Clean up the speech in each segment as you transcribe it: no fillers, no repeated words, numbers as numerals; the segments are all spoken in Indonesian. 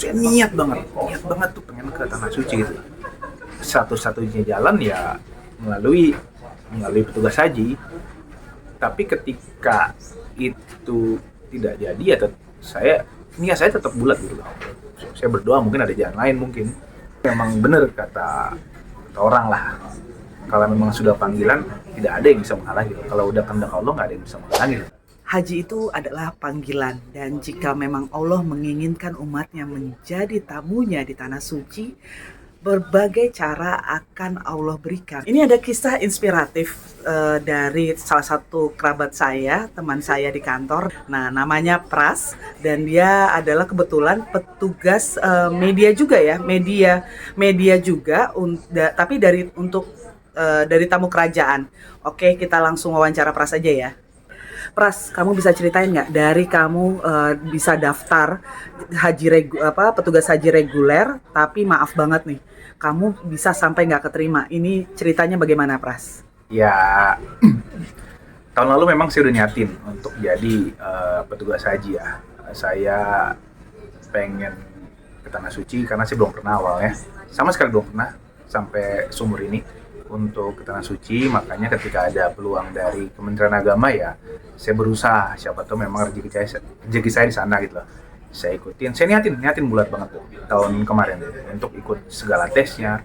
Saya niat banget tuh pengen ke tanah suci gitu. Satu-satunya jalan ya melalui melalui petugas haji. Tapi ketika itu tidak jadi ya saya niat saya tetap bulat gitu loh. Saya berdoa mungkin ada jalan lain mungkin. Memang benar kata orang lah. Kalau memang sudah panggilan tidak ada yang bisa menghalangi. Kalau udah kehendak Allah nggak ada yang bisa menghalangi. Haji itu adalah panggilan, dan jika memang Allah menginginkan umatnya menjadi tamunya di tanah suci, berbagai cara akan Allah berikan. Ini ada kisah inspiratif dari salah satu kerabat saya, teman saya di kantor. Nah, namanya Pras, dan dia adalah kebetulan petugas media juga ya, media juga, tapi dari tamu kerajaan. Oke, kita langsung wawancara Pras aja ya. Pras, kamu bisa ceritain nggak dari kamu bisa daftar petugas haji reguler, tapi maaf banget nih, kamu bisa sampai nggak keterima. Ini ceritanya bagaimana, Pras? Ya, tahun lalu memang saya udah niatin untuk jadi petugas haji ya. Saya pengen ke tanah suci karena saya belum pernah awalnya, sama sekali belum pernah sampai seumur ini untuk ke tanah suci. Makanya ketika ada peluang dari Kementerian Agama ya saya berusaha, siapa tahu memang rezeki saya di sana gitu loh. Saya ikutin, saya niatin bulat banget tuh tahun kemarin untuk ikut segala tesnya,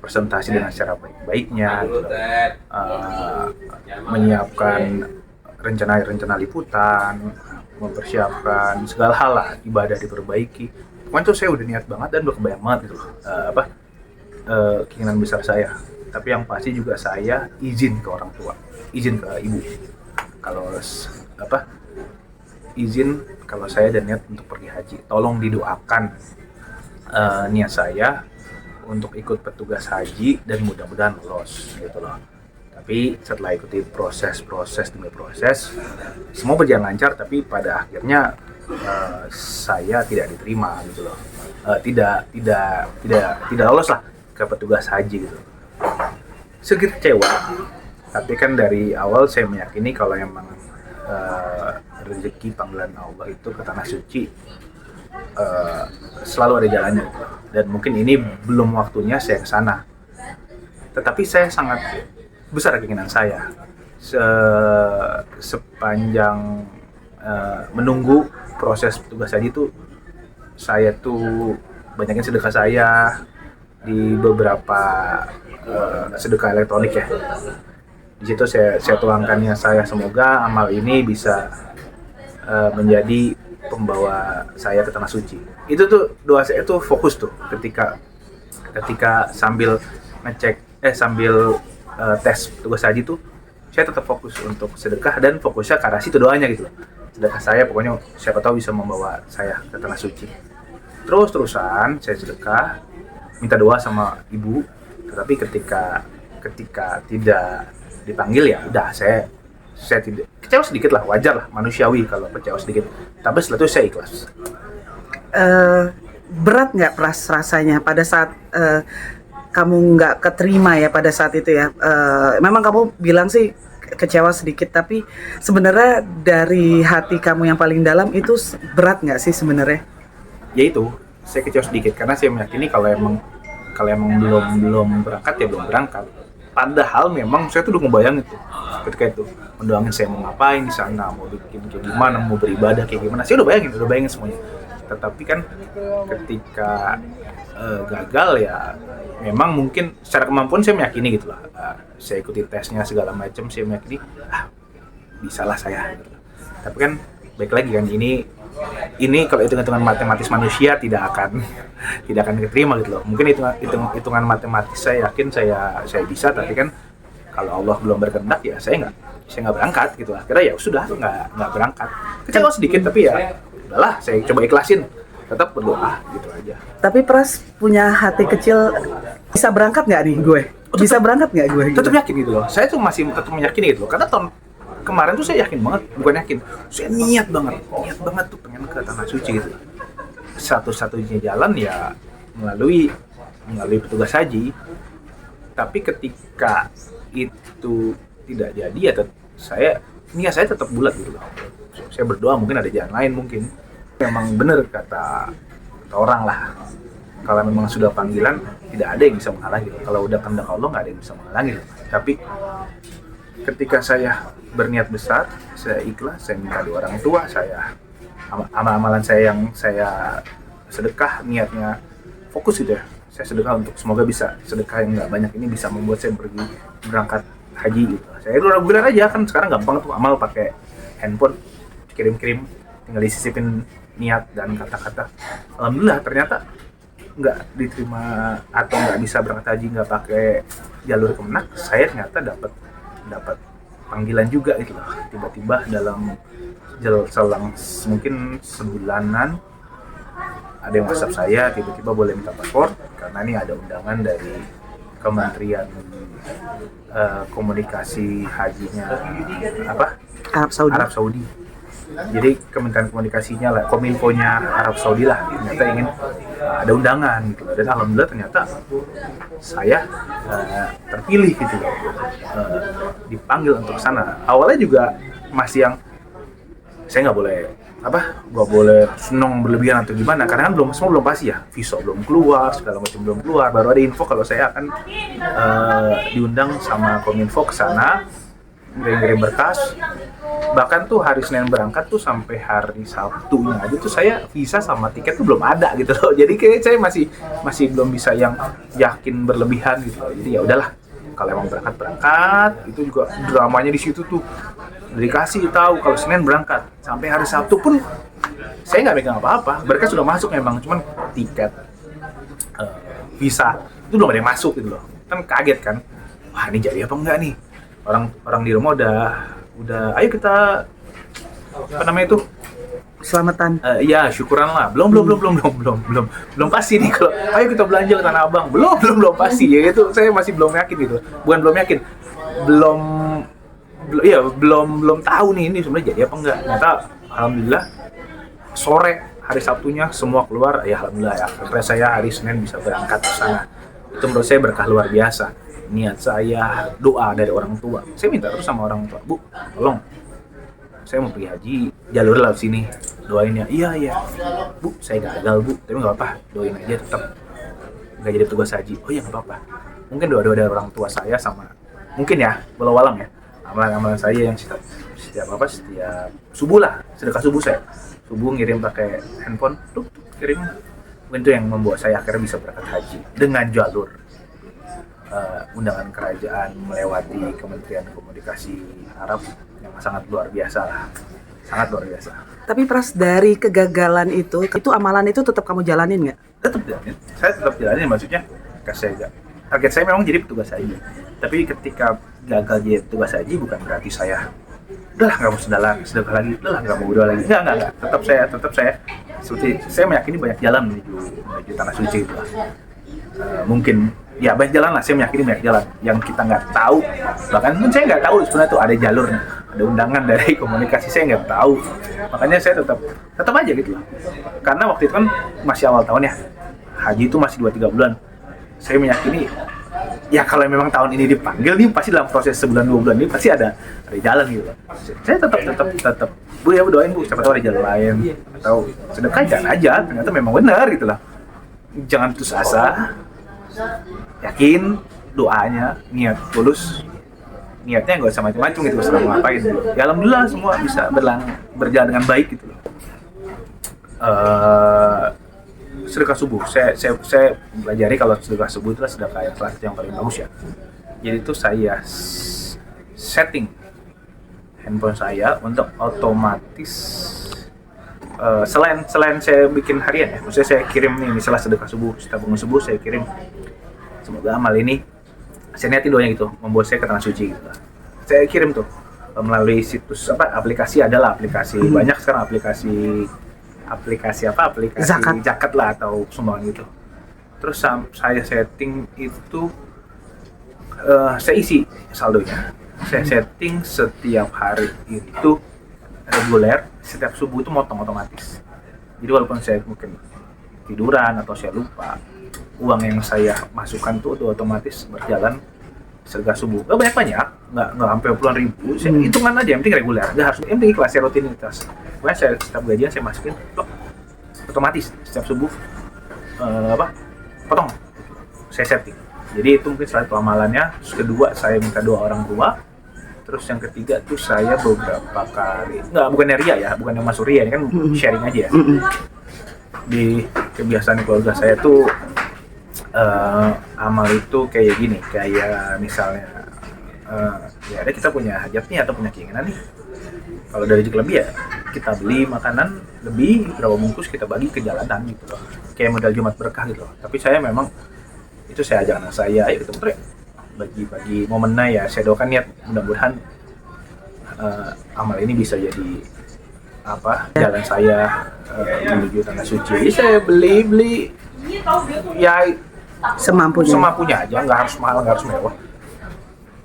presentasi dengan cara baik-baiknya gitu. Menyiapkan rencana liputan, mempersiapkan segala hal lah, ibadah diperbaiki. Pokoknya tuh saya udah niat banget dan udah kebayang banget gitu loh, keinginan besar saya. Tapi yang pasti juga saya izin ke orang tua, izin ke ibu. Kalau izin kalau saya ada niat untuk pergi haji, tolong didoakan niat saya untuk ikut petugas haji dan mudah-mudahan lolos gitu loh. Tapi setelah ikuti proses demi proses, semua berjalan lancar. Tapi pada akhirnya saya tidak diterima gitu loh. Tidak lolos lah ke petugas haji gitu. Sedikit kecewa, tapi kan dari awal saya meyakini kalau emang rezeki panggilan Allah itu ke tanah suci selalu ada jalannya gitu. Dan mungkin ini belum waktunya saya ke sana. Tetapi saya sangat besar keinginan saya sepanjang menunggu proses petugas haji itu, saya tuh banyakin sedekah saya di beberapa sedekah elektronik ya. Di situ saya tuangkannya saya, semoga amal ini bisa menjadi pembawa saya ke tanah suci. Itu tuh doa saya tuh fokus tuh ketika sambil sambil tes petugas haji tuh saya tetap fokus untuk sedekah dan fokusnya ke arah situ doanya gitu loh. Sedekah saya pokoknya siapa tahu bisa membawa saya ke tanah suci. Terusan saya sedekah, minta doa sama ibu. Tetapi ketika tidak dipanggil ya udah, saya tidak kecewa sedikit lah, wajar lah, manusiawi kalau kecewa sedikit. Tapi setelah itu saya ikhlas. Berat nggak, Pras, rasanya pada saat kamu nggak keterima ya pada saat itu ya? Memang kamu bilang sih kecewa sedikit, tapi sebenarnya dari hati kamu yang paling dalam itu berat nggak sih sebenarnya? Ya itu, saya kecewa sedikit karena saya meyakini kalau emang belum berangkat ya belum berangkat. Padahal memang saya tuh udah ngebayangin tuh ketika itu, mendoain saya mau ngapain di sana, mau bikin kayak gimana, mau beribadah kayak gimana. Saya udah bayangin semuanya. Tetapi kan ketika gagal ya memang mungkin secara kemampuan saya meyakini gitu lah. Saya ikuti tesnya segala macam, saya meyakini bisalah saya gitu. Tapi kan baik lagi kan, ini kalau hitungan matematis manusia tidak akan diterima gitu loh. Mungkin hitungan matematis saya yakin saya bisa, tapi kan kalau Allah belum berkehendak ya saya nggak berangkat gitu. Akhirnya ya sudah nggak berangkat. Kecewa sedikit, tapi ya udahlah, saya coba ikhlasin, tetap berdoa gitu aja. Tapi Pras punya hati kecil, bisa berangkat nggak nih gue? Bisa berangkat nggak gue? Tetap yakin gitu loh. Saya tuh masih tetap meyakini gitu loh. Karena tahun kemarin tuh saya yakin banget, bukan yakin, saya niat banget tuh pengen ke tanah suci gitu. Satu-satunya jalan ya melalui petugas haji. Tapi ketika itu tidak jadi ya niat saya tetap bulat gitu loh. Saya berdoa mungkin ada jalan lain mungkin. Memang benar kata kata orang lah. Kalau memang sudah panggilan, tidak ada yang bisa menghalangi. Kalau udah kehendak Allah, nggak ada yang bisa menghalangi. Tapi ketika saya berniat besar, saya ikhlas, saya minta doa orang tua, saya amal-amalan saya yang saya sedekah, niatnya fokus gitu ya. Saya sedekah untuk semoga bisa sedekah yang nggak banyak ini bisa membuat saya pergi berangkat haji gitu. Saya reguler aja kan, sekarang gampang tuh amal pakai handphone, kirim-kirim, tinggal disisipin niat dan kata-kata. Alhamdulillah ternyata nggak diterima atau nggak bisa berangkat haji nggak pakai jalur Kemenak, saya ternyata dapat panggilan juga gitu loh. Tiba-tiba dalam selang mungkin sebulanan ada yang WhatsApp saya, tiba-tiba boleh minta paspor karena ini ada undangan dari Kementerian Komunikasi Hajinya Arab Saudi. Jadi Kementerian Komunikasinya lah, Kominfo-nya Arab Saudi lah, ternyata ingin ada undangan gitu. Dan alhamdulillah ternyata saya terpilih gitu loh, dipanggil untuk sana. Awalnya juga masih yang saya nggak boleh senang berlebihan atau gimana, karena kan semua belum pasti ya, visa belum keluar, segala macam belum keluar. Baru ada info kalau saya akan diundang sama Kominfo ke sana, ngirim berkas. Bahkan tuh hari Senin berangkat tuh sampai hari Sabtunya aja tuh saya visa sama tiket tuh belum ada gitu loh. Jadi kayak saya masih belum bisa yang yakin berlebihan gitu loh. Jadi ya udahlah, kalau emang berangkat itu juga dramanya di situ tuh. Dikasih tahu kalau Senin berangkat, sampai hari Sabtu pun saya nggak megang apa-apa. Berkas sudah masuk memang, cuman tiket, visa itu belum ada yang masuk gitu loh. Kan kaget kan, wah ini jadi apa enggak nih? Orang di rumah udah ayo kita apa namanya itu, Selamatan. Ya syukuran lah. Belum pasti nih kalau ayo kita belanja ke Tanah Abang. Belum pasti ya, itu saya masih belum yakin gitu. Bukan belum yakin, belum tahu nih ini sebenarnya jadi apa enggak. Ternyata alhamdulillah sore hari Sabtunya semua keluar, ya alhamdulillah ya. Akhirnya saya hari Senin bisa berangkat ke sana. Itu menurut saya berkah luar biasa. Niat saya, doa dari orang tua. Saya minta terus sama orang tua, Bu, tolong saya mau pergi haji, jalur laut sini, doain ya. Iya Bu, saya gagal Bu, tapi nggak apa, doain aja tetap nggak jadi petugas haji. Oh iya nggak apa-apa. Mungkin doa-doa dari orang tua saya sama mungkin ya walau-walam ya, amalan-amalan saya yang setiap subuh lah, sedekah subuh saya subuh ngirim pakai handphone, tuh kirim. Mungkin itu yang membuat saya akhirnya bisa berangkat haji dengan jalur undangan kerajaan melewati Kementerian Komunikasi Arab yang sangat luar biasa lah, sangat luar biasa. Tapi Pras, dari kegagalan itu amalan itu tetap kamu jalanin nggak? Tetap jalanin, saya tetap jalanin, maksudnya target saya memang jadi petugas haji. Tapi ketika gagal jadi petugas haji bukan berarti saya udahlah nggak mau sedekah lagi, udahlah nggak mau berdoa lagi. Enggak. Tetap saya seperti saya meyakini banyak jalan menuju tanah suci itu lah. Mungkin ya banyak jalan lah, saya meyakini banyak jalan yang kita nggak tahu, bahkan pun saya nggak tahu sebenarnya tuh ada jalurnya, ada undangan dari komunikasi, saya nggak tahu. Makanya saya tetap aja gitu lah, karena waktu itu kan masih awal tahun ya, haji itu masih 2-3 bulan. Saya meyakini ya kalau memang tahun ini dipanggil nih pasti dalam proses sebulan 2 bulan ini pasti ada jalan gitu. Saya tetap Bu ya, doain Bu, siapa tahu ada jalan lain, atau sedekah jalan aja, ternyata memang benar gitu lah. Jangan putus asa, yakin, doanya, niat tulus, niatnya nggak usah macam-macam gitu, serang ngapain. Ya alhamdulillah semua bisa berjalan dengan baik gitu loh. Sedekah subuh, saya pelajari kalau sedekah subuh itu sedekah yang paling bagus ya. Jadi itu saya setting handphone saya untuk otomatis selain saya bikin harian ya, maksudnya saya kirim nih, misalnya sedekah subuh, setelah bangun subuh saya kirim, semoga amal ini, saya niatin doanya gitu, membuat saya ke tanah suci gitu. Saya kirim tuh melalui situs aplikasi, adalah aplikasi banyak sekarang, aplikasi zakat lah atau sumbangan gitu. Terus saya setting itu, saya isi saldonya, saya setting setiap hari itu reguler, setiap subuh itu motong otomatis. Jadi walaupun saya mungkin tiduran atau saya lupa, uang yang saya masukkan tuh otomatis berjalan sedekah subuh. Nggak banyak, nggak sampai puluhan ribu. Saya hitungan aja, yang penting reguler, nggak harus, yang penting ikhlas, rutinitas. Pokoknya saya setiap gajian saya masukin, otomatis setiap subuh apa, potong, saya setting. Jadi itu mungkin salah satu amalannya. Terus kedua, saya minta doa orang tua. Terus yang ketiga tuh saya beberapa kali, nggak, bukannya ria ya, bukan yang masuk ria, ini kan sharing aja ya. Di kebiasaan keluarga saya tuh amal itu kayak gini, kayak misalnya ya ada kita punya hajat nih atau punya keinginan nih, kalau dari rezeki lebih ya kita beli makanan lebih berapa bungkus, kita bagi ke jalanan gitu loh, kayak modal Jumat berkah gitu loh. Tapi saya memang itu saya ajak anak saya, ayo kita putra bagi-bagi momennya ya. Saya doakan niat mudah-mudahan amal ini bisa jadi apa, jalan saya menuju tanah suci. Jadi saya beli ya semampunya aja, nggak harus mahal, nggak harus mewah.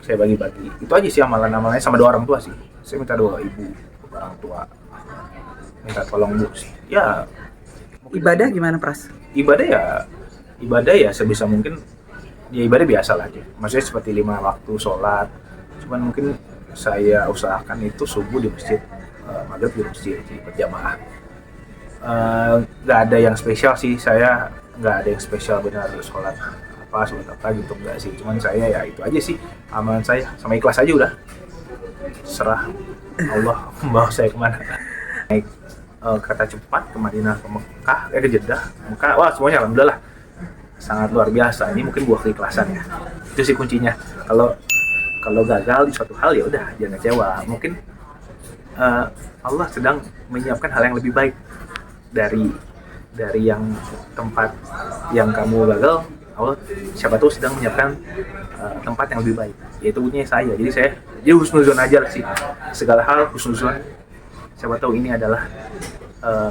Saya bagi-bagi, itu aja sih amalan-amalannya, sama doa orang tua sih. Saya minta doa ibu, orang tua, minta tolong bu sih ya. Ibadah gimana, Pras? Ibadah ya sebisa mungkin ya, ibadah biasa lah aja, maksudnya seperti 5 waktu sholat. Cuman mungkin saya usahakan itu subuh di masjid, maghrib di masjid berjamaah. Nggak ada yang spesial sih, saya nggak ada yang spesial benar sholat apa gitu, enggak sih. Cuman saya ya itu aja sih amalan saya, sama ikhlas aja udah, serah Allah membawa saya kemana. Naik kereta cepat ke Madinah, ke Mekah, ke Jeddah, Mekah, wah semuanya alhamdulillah sangat luar biasa. Ini mungkin buah keikhlasan ya, itu sih kuncinya. Kalau gagal di suatu hal ya udah jangan kecewa, mungkin Allah sedang menyiapkan hal yang lebih baik dari yang tempat yang kamu gagal. Allah siapa tahu sedang menyiapkan tempat yang lebih baik, yaitu punya saya. Jadi saya husnuzon aja lah sih, segala hal husnuzon. Siapa tahu ini adalah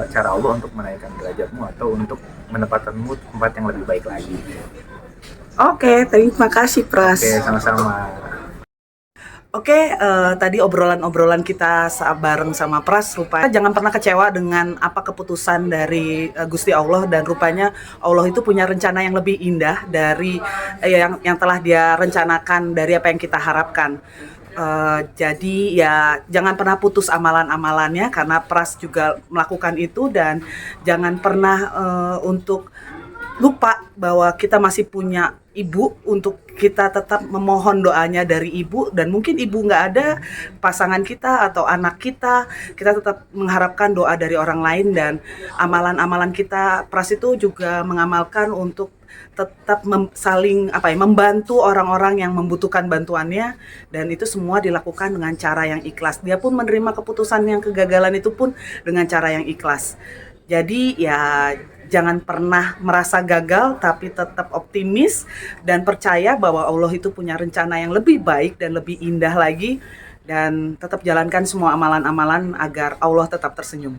cara Allah untuk menaikkan derajatmu atau untuk menempatkanmu tempat yang lebih baik lagi. Oke, terima kasih, Pras. Oke, sama-sama. Oke, tadi obrolan-obrolan kita bareng sama Pras, rupanya jangan pernah kecewa dengan apa keputusan dari Gusti Allah, dan rupanya Allah itu punya rencana yang lebih indah dari yang telah Dia rencanakan dari apa yang kita harapkan. Jadi ya jangan pernah putus amalan-amalannya, karena Pras juga melakukan itu, dan jangan pernah untuk lupa bahwa kita masih punya ibu, untuk kita tetap memohon doanya dari ibu. Dan mungkin ibu nggak ada, pasangan kita atau anak kita tetap mengharapkan doa dari orang lain. Dan amalan-amalan kita, Pras itu juga mengamalkan untuk tetap saling membantu orang-orang yang membutuhkan bantuannya, dan itu semua dilakukan dengan cara yang ikhlas. Dia pun menerima keputusan yang kegagalan itu pun dengan cara yang ikhlas. Jadi ya jangan pernah merasa gagal, tapi tetap optimis dan percaya bahwa Allah itu punya rencana yang lebih baik dan lebih indah lagi, dan tetap jalankan semua amalan-amalan agar Allah tetap tersenyum.